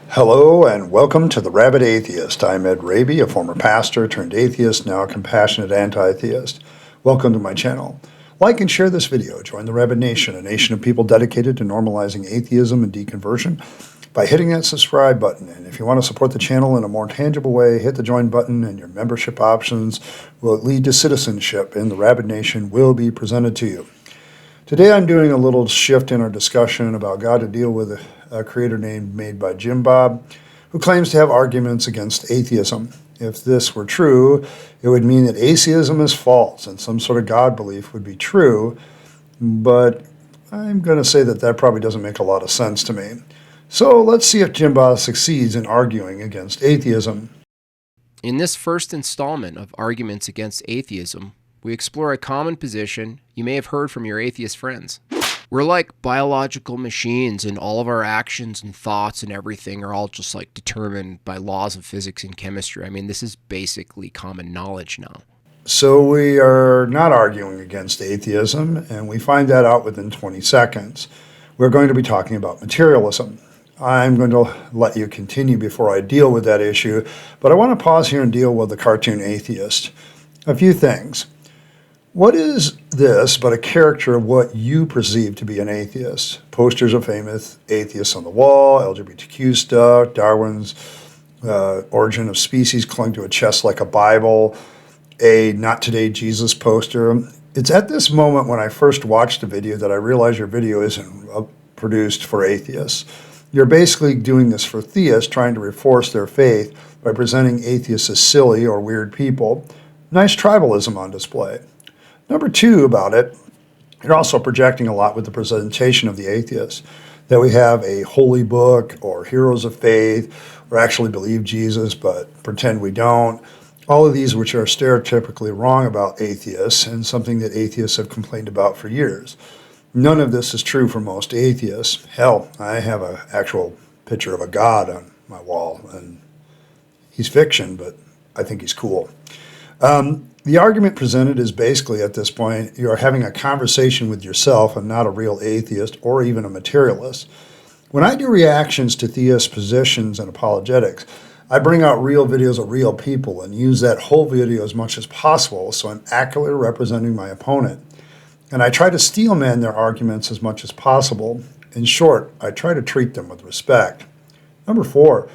Hello and welcome to the Rabyd Atheist. I'm Ed Rabyd, a former pastor turned atheist, now a compassionate anti-theist. Welcome to my channel. Like and share this video. Join the Rabyd Nation, a nation of people dedicated to normalizing atheism and deconversion by hitting that subscribe button. And if you want to support the channel in a more tangible way, hit the join button and your membership options will lead to citizenship in the Rabyd Nation will be presented to you. Today I'm doing a little shift in our discussion about God to deal with a creator name made by JimBob, who claims to have arguments against atheism. If this were true, it would mean that atheism is false and some sort of God belief would be true, but I'm going to say that that probably doesn't make a lot of sense to me. So let's see if JimBob succeeds in arguing against atheism. In this first installment of Arguments Against Atheism, we explore a common position you may have heard from your atheist friends. We're like biological machines, and all of our actions and thoughts and everything are all just like determined by laws of physics and chemistry. I mean, this is basically common knowledge now. So we are not arguing against atheism, and we find that out within 20 seconds. We're going to be talking about materialism. I'm going to let you continue before I deal with that issue, but I want to pause here and deal with the cartoon atheist. A few things. What is this but a caricature of what you perceive to be an atheist? Posters of famous atheists on the wall, LGBTQ stuff, Darwin's origin of species clung to a chest like a Bible, a Not Today Jesus poster. It's at this moment when I first watched the video that I realized your video isn't produced for atheists. You're basically doing this for theists, trying to reinforce their faith by presenting atheists as silly or weird people. Nice tribalism on display. Number two about it, you're also projecting a lot with the presentation of the atheist, that we have a holy book or heroes of faith or actually believe Jesus but pretend we don't. All of these which are stereotypically wrong about atheists and something that atheists have complained about for years. None of this is true for most atheists. Hell, I have an actual picture of a god on my wall, and he's fiction, but I think he's cool. The argument presented is basically, at this point, you're having a conversation with yourself and not a real atheist or even a materialist. When I do reactions to theist positions and apologetics, I bring out real videos of real people and use that whole video as much as possible so I'm accurately representing my opponent. And I try to steelman their arguments as much as possible. In short, I try to treat them with respect. Number four,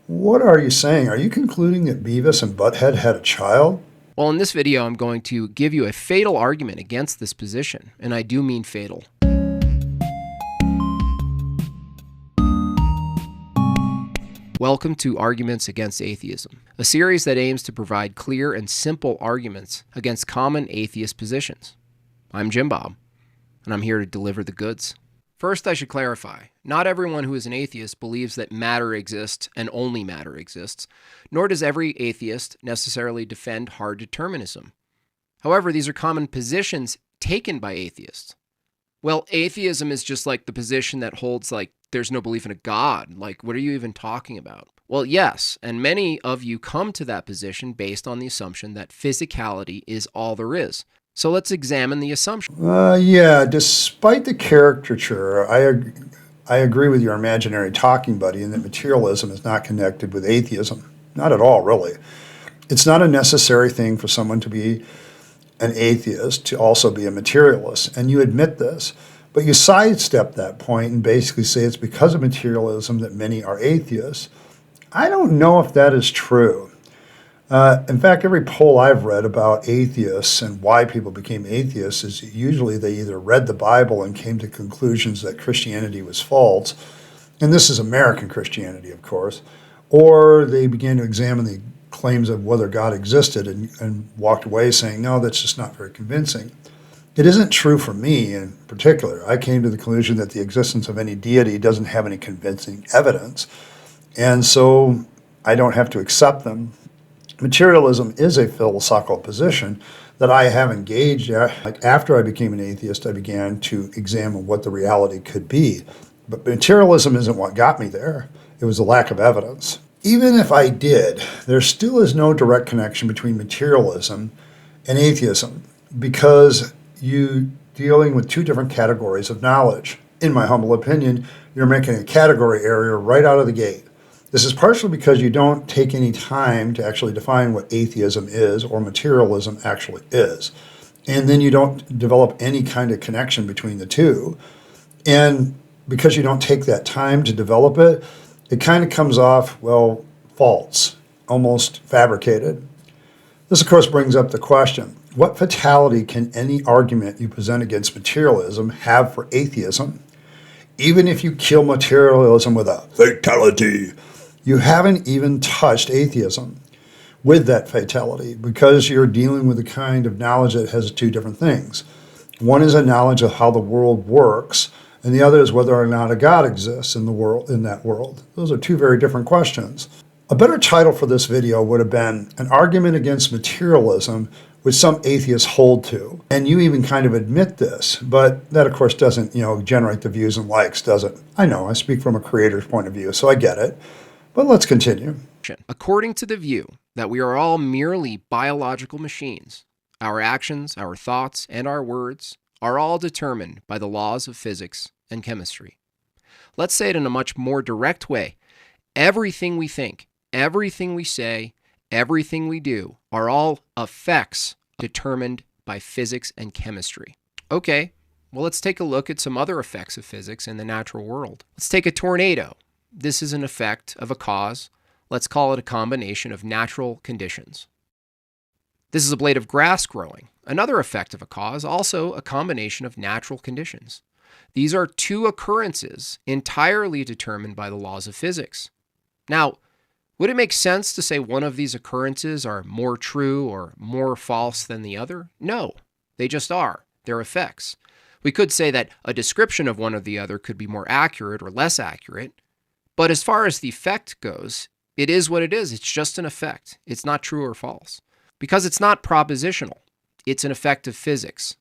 what are you saying? Are you concluding that Beavis and Butthead had a child? Well, in this video, I'm going to give you a fatal argument against this position, and I do mean fatal. Welcome to Arguments Against Atheism, a series that aims to provide clear and simple arguments against common atheist positions. I'm JimBob, and I'm here to deliver the goods. First, I should clarify, not everyone who is an atheist believes that matter exists and only matter exists, nor does every atheist necessarily defend hard determinism. However, these are common positions taken by atheists. Well, atheism is just like the position that holds like there's no belief in a God. Like, what are you even talking about? Well, yes, and many of you come to that position based on the assumption that physicality is all there is. So let's examine the assumption. Yeah, despite the caricature, I agree with your imaginary talking buddy in that materialism is not connected with atheism. Not at all, really. It's not a necessary thing for someone to be an atheist to also be a materialist, and you admit this. But you sidestep that point and basically say it's because of materialism that many are atheists. I don't know if that is true. In fact, every poll I've read about atheists and why people became atheists is usually they either read the Bible and came to conclusions that Christianity was false, and this is American Christianity, of course, or they began to examine the claims of whether God existed and walked away saying, no, that's just not very convincing. It isn't true for me in particular. I came to the conclusion that the existence of any deity doesn't have any convincing evidence, and so I don't have to accept them. Materialism is a philosophical position that I have engaged in. After I became an atheist, I began to examine what the reality could be. But materialism isn't what got me there. It was a lack of evidence. Even if I did, there still is no direct connection between materialism and atheism because you're dealing with two different categories of knowledge. In my humble opinion, you're making a category error right out of the gate. This is partially because you don't take any time to actually define what atheism is or materialism actually is. And then you don't develop any kind of connection between the two. And because you don't take that time to develop it, it kind of comes off, well, false, almost fabricated. This, of course, brings up the question, what fatality can any argument you present against materialism have for atheism? Even if you kill materialism with a fatality, you haven't even touched atheism with that fatality because you're dealing with a kind of knowledge that has two different things. One is a knowledge of how the world works, and the other is whether or not a God exists in the world, in that world. Those are two very different questions. A better title for this video would have been An Argument Against Materialism, which some atheists hold to. And you even kind of admit this, but that of course doesn't, generate the views and likes, does it? I know, I speak from a creator's point of view, so I get it. But let's continue. According to the view that we are all merely biological machines, our actions, our thoughts, and our words are all determined by the laws of physics and chemistry. Let's say it in a much more direct way. Everything we think, everything we say, everything we do are all effects determined by physics and chemistry. Okay, well, let's take a look at some other effects of physics in the natural world. Let's take a tornado. This is an effect of a cause. Let's call it a combination of natural conditions. This is a blade of grass growing. Another effect of a cause, also a combination of natural conditions. These are two occurrences entirely determined by the laws of physics. Now, would it make sense to say one of these occurrences are more true or more false than the other? No, they just are. They're effects. We could say that a description of one or the other could be more accurate or less accurate, but as far as the effect goes, it is what it is. It's just an effect. It's not true or false. Because it's not propositional. It's an effect of physics.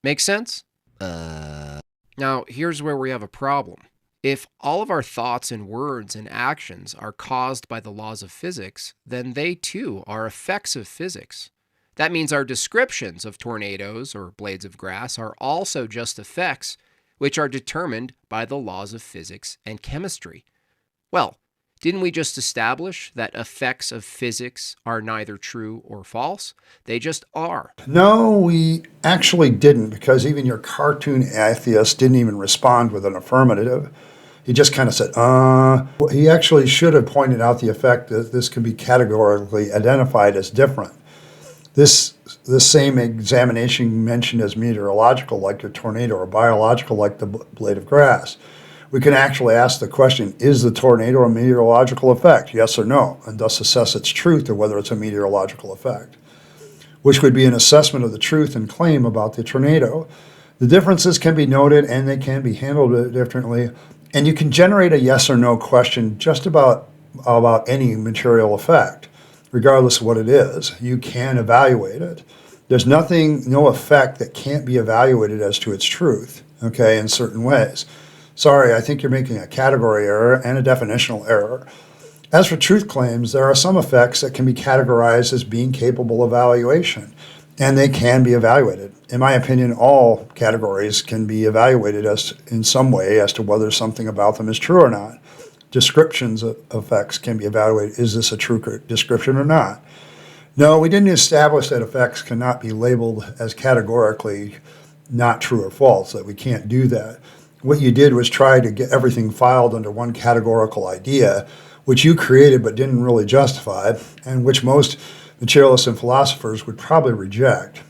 Make sense? Now, here's where we have a problem. If all of our thoughts and words and actions are caused by the laws of physics, then they too are effects of physics. That means our descriptions of tornadoes or blades of grass are also just effects which are determined by the laws of physics and chemistry. Well, didn't we just establish that effects of physics are neither true or false? They just are. No, we actually didn't, because even your cartoon atheist didn't even respond with an affirmative. He just kind of said, He actually should have pointed out the effect that this can be categorically identified as different. This same examination mentioned as meteorological, like a tornado, or biological, like the blade of grass. We can actually ask the question, is the tornado a meteorological effect? Yes or no, and thus assess its truth or whether it's a meteorological effect, which would be an assessment of the truth and claim about the tornado. The differences can be noted and they can be handled differently, and you can generate a yes or no question just about any material effect, regardless of what it is. You can evaluate it. There's no effect that can't be evaluated as to its truth, okay, in certain ways. Sorry, I think you're making a category error and a definitional error. As for truth claims, there are some effects that can be categorized as being capable of evaluation, and they can be evaluated. In my opinion, all categories can be evaluated in some way as to whether something about them is true or not. Descriptions of effects can be evaluated. Is this a true description or not? No, we didn't establish that effects cannot be labeled as categorically not true or false, that we can't do that. What you did was try to get everything filed under one categorical idea, which you created but didn't really justify, and which most materialists and philosophers would probably reject.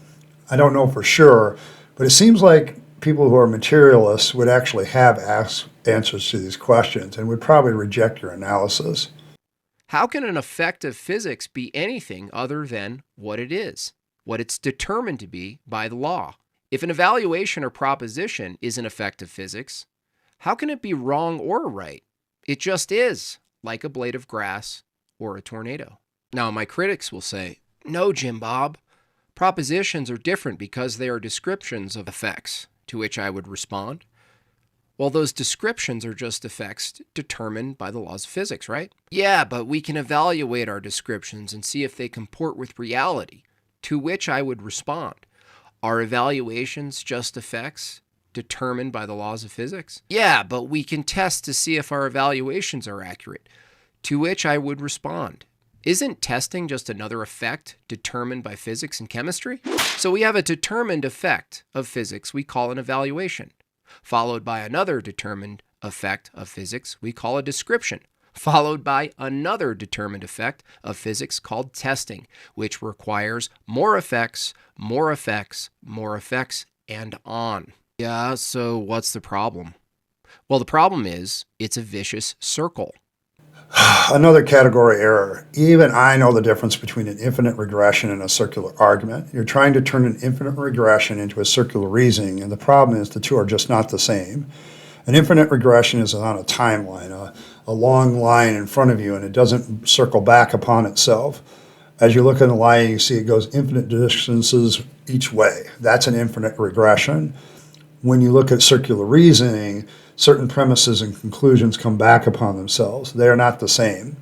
I don't know for sure, but it seems like people who are materialists would actually have answers to these questions and would probably reject your analysis. How can an effect of physics be anything other than what it is, what it's determined to be by the law? If an evaluation or proposition is an effect of physics, how can it be wrong or right? It just is, like a blade of grass or a tornado. Now, my critics will say, no, JimBob, propositions are different because they are descriptions of effects, to which I would respond, well, those descriptions are just effects determined by the laws of physics, right? Yeah, but we can evaluate our descriptions and see if they comport with reality, to which I would respond. Are evaluations just effects determined by the laws of physics? Yeah, but we can test to see if our evaluations are accurate, To which I would respond, isn't testing just another effect determined by physics and chemistry? So we have a determined effect of physics we call an evaluation, followed by another determined effect of physics we call a description, followed by another determined effect of physics called testing, which requires more effects, more effects, more effects, and on. Yeah, so what's the problem? Well, the problem is it's a vicious circle. Another category error. Even I know the difference between an infinite regression and a circular argument. You're trying to turn an infinite regression into a circular reasoning, and the problem is the two are just not the same. An infinite regression is on a timeline, a long line in front of you, and it doesn't circle back upon itself. As you look in the line, you see it goes infinite distances each way. That's an infinite regression. When you look at circular reasoning, certain premises and conclusions come back upon themselves. They are not the same.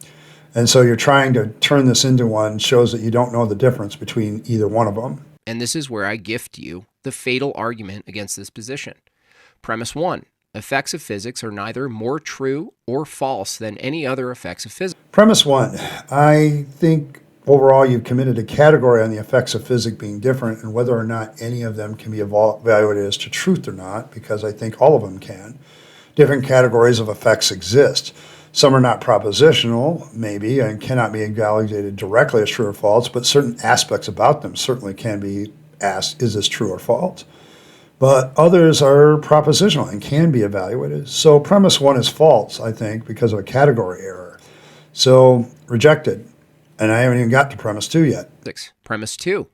And so you're trying to turn this into one shows that you don't know the difference between either one of them. And this is where I gift you the fatal argument against this position. Premise 1. Effects of physics are neither more true or false than any other effects of physics. Premise 1. I think overall you've committed a category on the effects of physics being different and whether or not any of them can be evaluated as to truth or not, because I think all of them can. Different categories of effects exist. Some are not propositional, maybe, and cannot be evaluated directly as true or false, but certain aspects about them certainly can be asked, is this true or false? But others are propositional and can be evaluated. So premise 1 is false, I think, because of a category error. So rejected. And I haven't even got to premise 2 yet. Premise 2.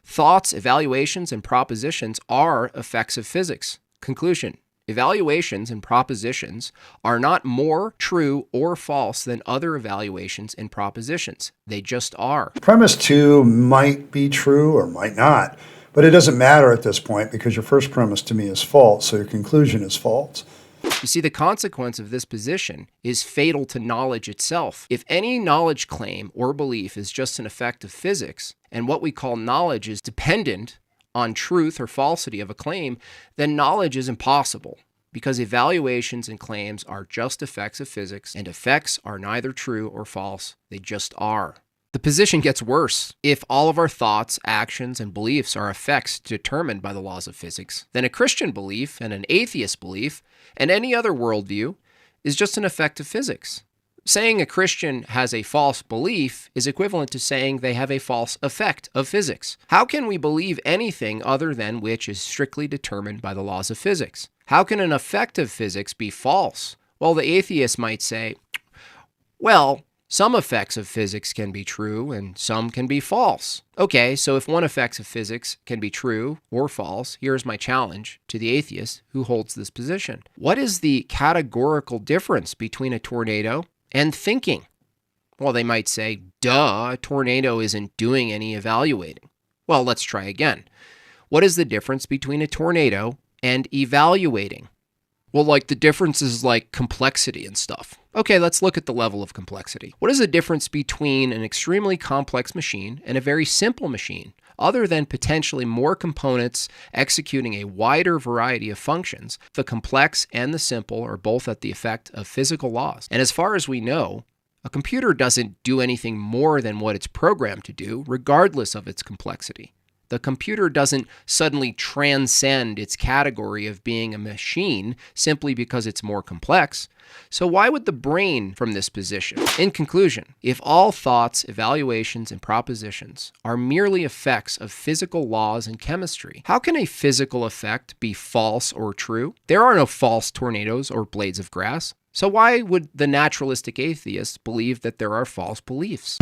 Thoughts, evaluations, and propositions are effects of physics. Conclusion. Evaluations and propositions are not more true or false than other evaluations and propositions. They just are. Premise 2 might be true or might not, but it doesn't matter at this point because your first premise to me is false, so your conclusion is false. You see, the consequence of this position is fatal to knowledge itself. If any knowledge claim or belief is just an effect of physics, and what we call knowledge is dependent on truth or falsity of a claim, then knowledge is impossible, because evaluations and claims are just effects of physics, and effects are neither true or false, they just are. The position gets worse. If all of our thoughts, actions, and beliefs are effects determined by the laws of physics, then a Christian belief and an atheist belief and any other worldview is just an effect of physics. Saying a Christian has a false belief is equivalent to saying they have a false effect of physics. How can we believe anything other than which is strictly determined by the laws of physics? How can an effect of physics be false? Well, the atheist might say, well, some effects of physics can be true and some can be false. Okay, so if one effect of physics can be true or false, here's my challenge to the atheist who holds this position. What is the categorical difference between a tornado and thinking? Well, they might say, duh, a tornado isn't doing any evaluating. Well, let's try again. What is the difference between a tornado and evaluating? Well, the difference is complexity and stuff. Okay, let's look at the level of complexity. What is the difference between an extremely complex machine and a very simple machine, other than potentially more components executing a wider variety of functions? The complex and the simple are both at the effect of physical laws. And as far as we know, a computer doesn't do anything more than what it's programmed to do, regardless of its complexity. The computer doesn't suddenly transcend its category of being a machine simply because it's more complex. So why would the brain from this position? In conclusion, if all thoughts, evaluations, and propositions are merely effects of physical laws and chemistry, how can a physical effect be false or true? There are no false tornadoes or blades of grass. So why would the naturalistic atheist believe that there are false beliefs?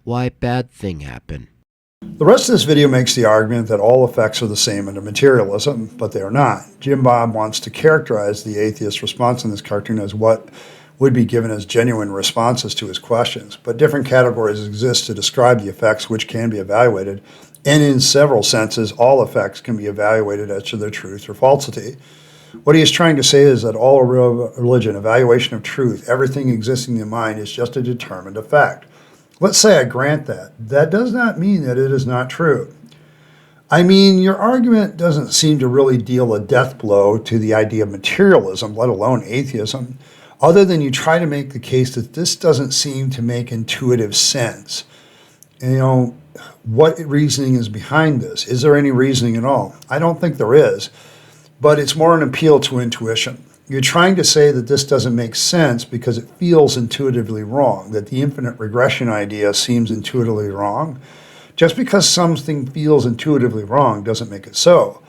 Why bad thing happen? The rest of this video makes the argument that all effects are the same under materialism, but they are not. JimBob wants to characterize the atheist's response in this cartoon as what would be given as genuine responses to his questions, but different categories exist to describe the effects which can be evaluated, and in several senses, all effects can be evaluated as to their truth or falsity. What he is trying to say is that all religion, evaluation of truth, everything existing in the mind is just a determined effect. Let's say I grant that. That does not mean that it is not true. I mean, your argument doesn't seem to really deal a death blow to the idea of materialism, let alone atheism, other than you try to make the case that this doesn't seem to make intuitive sense. And, what reasoning is behind this? Is there any reasoning at all? I don't think there is, but it's more an appeal to intuition. You're trying to say that this doesn't make sense because it feels intuitively wrong, that the infinite regression idea seems intuitively wrong. Just because something feels intuitively wrong doesn't make it so.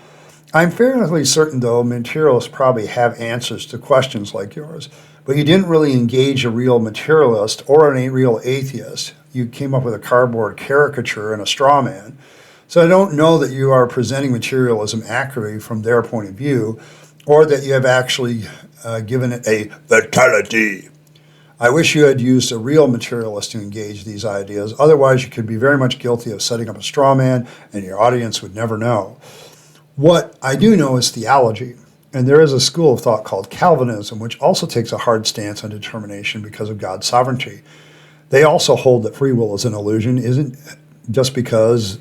I'm fairly certain, though, materialists probably have answers to questions like yours, but you didn't really engage a real materialist or a real atheist. You came up with a cardboard caricature and a straw man. So I don't know that you are presenting materialism accurately from their point of view, or that you have actually given it a vitality. I wish you had used a real materialist to engage these ideas. Otherwise, you could be very much guilty of setting up a straw man, and your audience would never know. What I do know is theology, and there is a school of thought called Calvinism, which also takes a hard stance on determination because of God's sovereignty. They also hold that free will is an illusion, isn't just because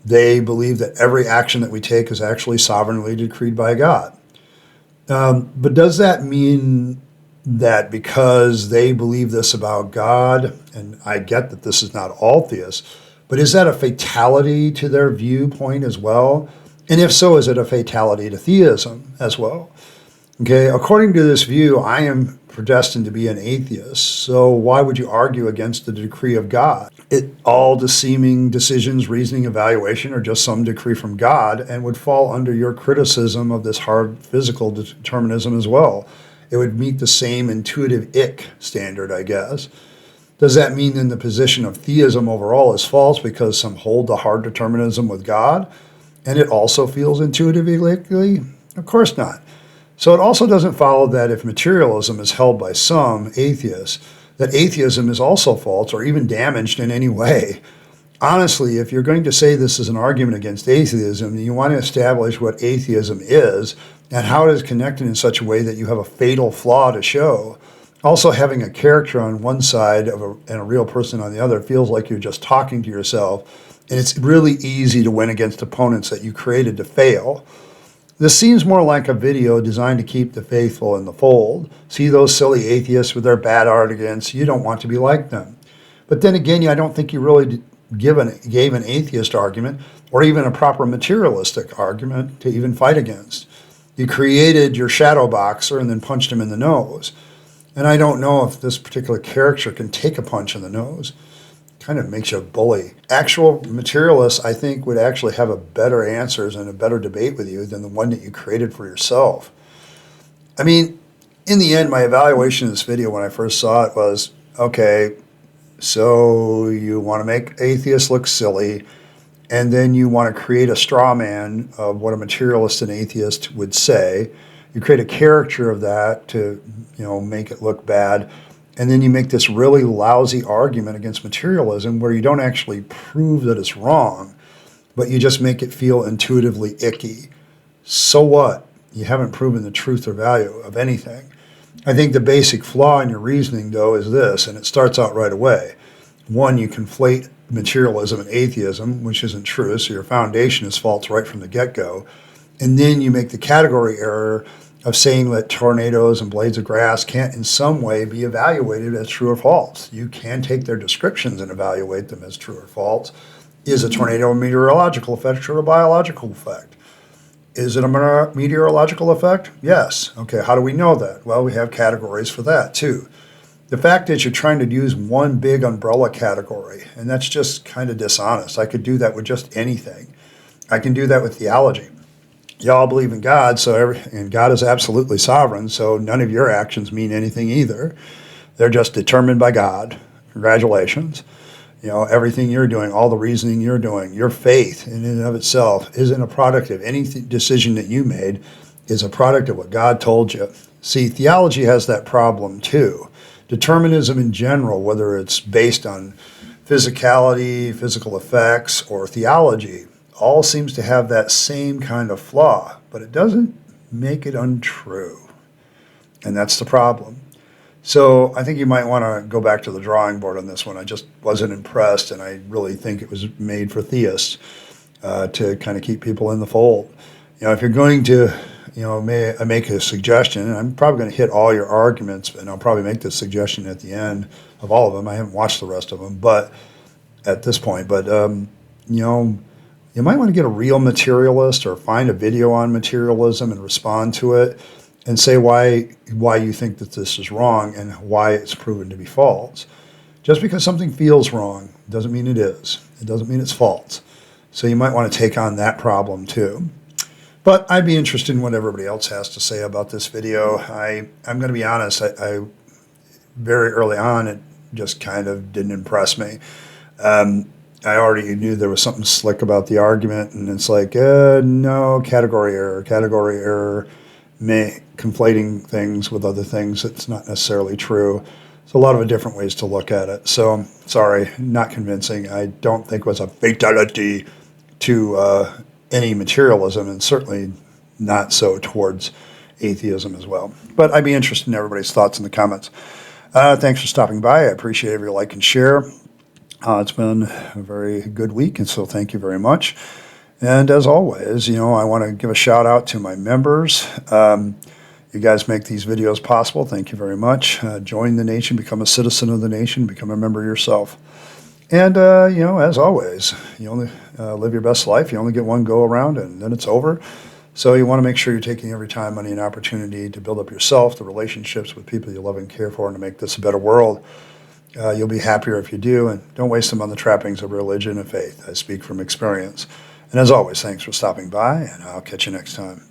they believe that every action that we take is actually sovereignly decreed by God. But does that mean that because they believe this about God, and I get that this is not all theists, but is that a fatality to their viewpoint as well? And if so, is it a fatality to theism as well? Okay, according to this view, I am predestined to be an atheist, so why would you argue against the decree of God? All the seeming decisions, reasoning, evaluation are just some decree from God and would fall under your criticism of this hard physical determinism as well. It would meet the same intuitive ick standard, I guess. Does that mean then the position of theism overall is false because some hold the hard determinism with God and it also feels intuitively icky? Of course not. So it also doesn't follow that if materialism is held by some atheists, that atheism is also false or even damaged in any way. Honestly, if you're going to say this is an argument against atheism, you want to establish what atheism is and how it is connected in such a way that you have a fatal flaw to show. Also, having a character on one side and a real person on the other feels like you're just talking to yourself, and it's really easy to win against opponents that you created to fail. This seems more like a video designed to keep the faithful in the fold. See those silly atheists with their bad arguments, you don't want to be like them. But then again, I don't think you really gave an atheist argument or even a proper materialistic argument to even fight against. You created your shadow boxer and then punched him in the nose. And I don't know if this particular character can take a punch in the nose. Kind of makes you a bully. Actual materialists, I think, would actually have a better answers and a better debate with you than the one that you created for yourself. I mean, in the end, my evaluation of this video when I first saw it was, okay, so you want to make atheists look silly, and then you want to create a straw man of what a materialist and atheist would say. You create a caricature of that to, make it look bad. And then you make this really lousy argument against materialism where you don't actually prove that it's wrong, but you just make it feel intuitively icky. So what? You haven't proven the truth or value of anything. I think the basic flaw in your reasoning, though, is this, and it starts out right away. One, you conflate materialism and atheism, which isn't true, so your foundation is false right from the get-go. And then you make the category error of saying that tornadoes and blades of grass can't in some way be evaluated as true or false. You can take their descriptions and evaluate them as true or false. Is a tornado a meteorological effect or a biological effect? Is it a meteorological effect? Yes. Okay, how do we know that? Well, we have categories for that too. The fact is you're trying to use one big umbrella category, and that's just kind of dishonest. I could do that with just anything. I can do that with theology. Y'all believe in God, and God is absolutely sovereign, so none of your actions mean anything either. They're just determined by God. Congratulations. Everything you're doing, all the reasoning you're doing, your faith in and of itself isn't a product of any decision that you made, is a product of what God told you. See, theology has that problem too. Determinism in general, whether it's based on physicality, physical effects, or theology, all seems to have that same kind of flaw, but it doesn't make it untrue. And that's the problem. So I think you might want to go back to the drawing board on this one. I just wasn't impressed, and I really think it was made for theists. to kind of keep people in the fold. If you're going to, make a suggestion, and I'm probably going to hit all your arguments, and I'll probably make this suggestion at the end of all of them. I haven't watched the rest of them, but at this point, you might want to get a real materialist or find a video on materialism and respond to it and say why you think that this is wrong and why it's proven to be false. Just because something feels wrong doesn't mean it is. It doesn't mean it's false. So you might want to take on that problem too. But I'd be interested in what everybody else has to say about this video. I'm going to be honest, I very early on, it just kind of didn't impress me. I already knew there was something slick about the argument, and it's like, no, category error, conflating things with other things. It's not necessarily true. There's a lot of different ways to look at it. So, sorry, not convincing. I don't think it was a fatality to any materialism, and certainly not so towards atheism as well. But I'd be interested in everybody's thoughts in the comments. Thanks for stopping by. I appreciate every like and share. It's been a very good week, and so thank you very much. And as always, I want to give a shout out to my members. You guys make these videos possible. Thank you very much. Join the nation, become a citizen of the nation, become a member yourself. And, as always, you only live your best life. You only get one go around, and then it's over. So you want to make sure you're taking every time, money, and opportunity to build up yourself, the relationships with people you love and care for, and to make this a better world. You'll be happier if you do, and don't waste them on the trappings of religion and faith. I speak from experience. And as always, thanks for stopping by, and I'll catch you next time.